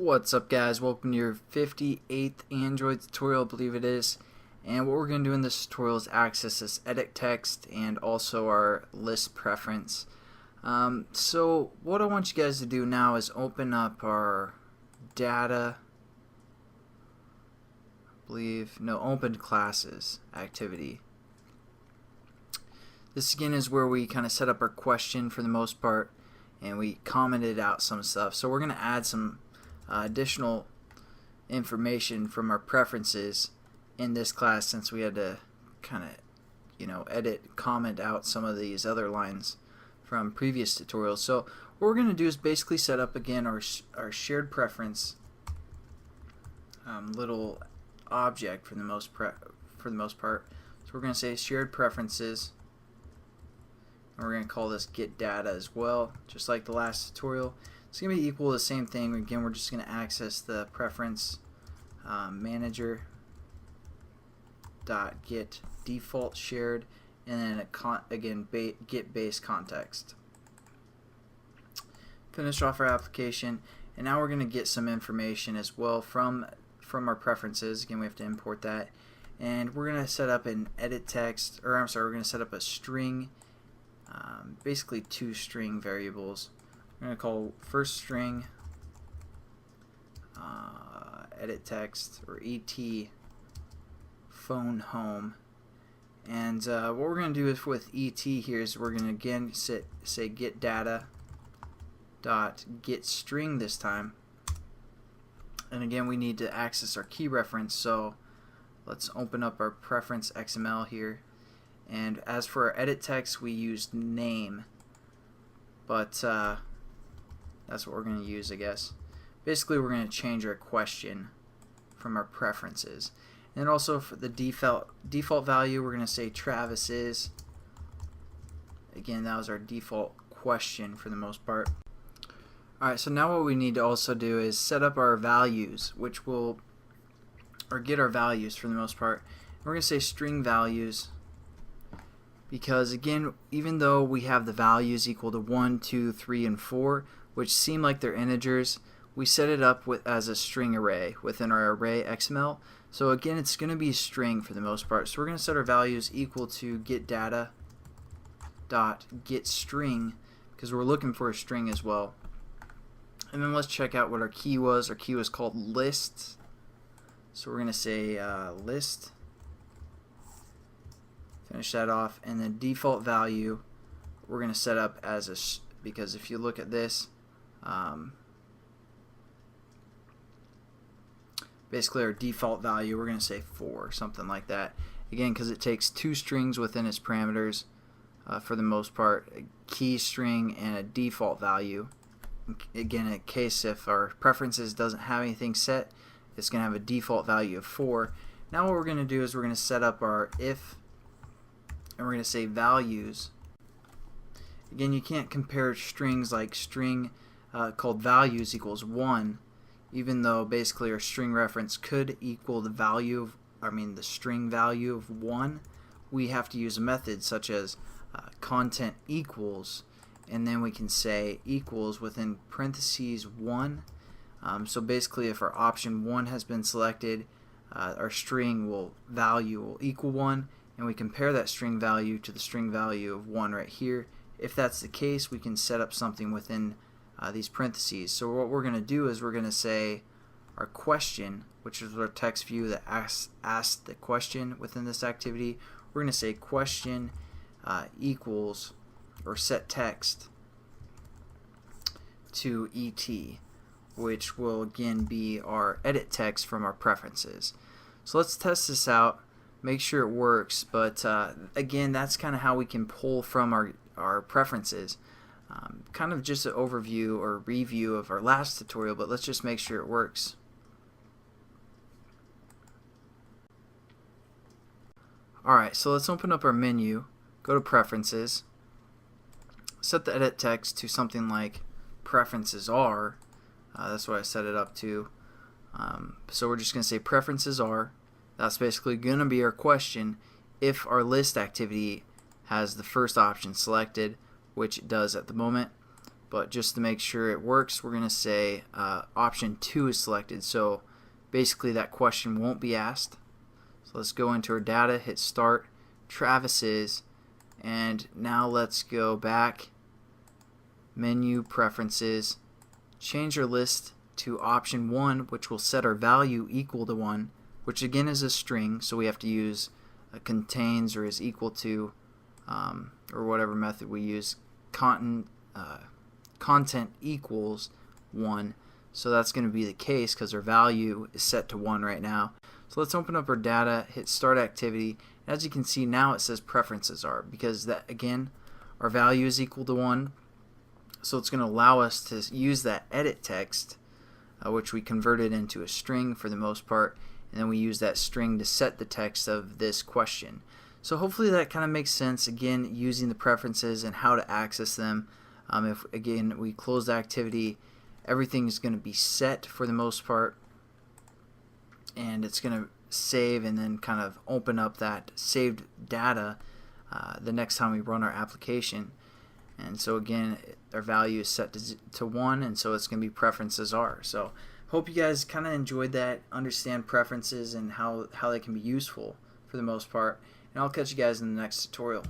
What's up, guys? Welcome to your 58th Android tutorial, I believe it is. And what we're going to do in this tutorial is access this edit text and also our list preference. So what I want you guys to do now is open up our data, open classes activity. This again is where we kind of set up our question for the most part, and we commented out some stuff. So we're going to add some additional information from our preferences in this class, since we had to kind of comment out some of these other lines from previous tutorials. So what we're going to do is basically set up again our shared preference little object for the most part. So we're going to say shared preferences, and we're going to call this get data as well, just like the last tutorial. It's going to be equal to the same thing. Again, we're just going to access the preference manager dot get default shared, and then get base context. Finish off our application, and now we're going to get some information as well from our preferences. Again, we have to import that, and we're going to set up an edit text, or we're going to set up a string, basically two string variables. We're going to call first string edit text, or ET phone home, and what we're going to do is with ET here is we're going to again say get data dot get string this time, and again we need to access our key reference. So let's open up our preference XML here, and as for our edit text we used name, but that's what we're going to use, I guess. Basically, we're going to change our question from our preferences. And also for the default value, we're going to say Travis is. Again, that was our default question for the most part. Alright, so now what we need to also do is set up our values, which will, or get our values for the most part. We're going to say string values, because again, even though we have the values equal to 1, 2, 3, and 4, which seem like they're integers, we set it up as a string array within our array XML. So again, it's going to be a string for the most part. So we're going to set our values equal to get data dot get string, because we're looking for a string as well. And then let's check out what our key was. Our key was called list. So we're going to say list. Finish that off, and then default value we're going to set up as a, because if you look at this, basically our default value we're going to say 4, something like that. Again, because it takes two strings within its parameters for the most part, a key string and a default value. Again, in case if our preferences doesn't have anything set, it's going to have a default value of 4. Now what we're going to do is we're going to set up our if, and we're going to say values. Again, you can't compare strings like string called values equals 1, even though basically our string reference could equal the value of, the string value of 1. We have to use a method such as content equals, and then we can say equals within parentheses 1. So basically, if our option 1 has been selected, our string value will equal 1, and we compare that string value to the string value of 1 right here. If that's the case, we can set up something within these parentheses. So what we're going to do is we're going to say our question, which is our text view that asks the question within this activity. We're going to say question equals, or set text to ET, which will again be our edit text from our preferences. So let's test this out, make sure it works, but again, that's kind of how we can pull from our preferences. Kind of just an overview or review of our last tutorial, but let's just make sure it works. Alright, so let's open up our menu, go to preferences, set the edit text to something like preferences are. That's what I set it up to. So we're just going to say preferences are. That's basically going to be our question if our list activity has the first option selected, which it does at the moment. but just to make sure it works, we're going to say option 2 is selected. So basically that question won't be asked. So let's go into our data, hit start, Travis is, and now let's go back, menu, preferences, change our list to option 1, which will set our value equal to 1, which again is a string, so we have to use contains or is equal to, or whatever method we use, content equals 1. So that's going to be the case because our value is set to 1 right now. So let's open up our data, hit start activity. As you can see now it says preferences are, because that again our value is equal to 1. So it's going to allow us to use that edit text, which we converted into a string for the most part, and then we use that string to set the text of this question. So hopefully that kind of makes sense, again using the preferences and how to access them. If again we close the activity, everything is going to be set for the most part, and it's going to save and then kind of open up that saved data the next time we run our application. And so again our value is set to 1, and so it's going to be preferences are. So hope you guys kind of enjoyed that, understand preferences and how they can be useful for the most part, and I'll catch you guys in the next tutorial.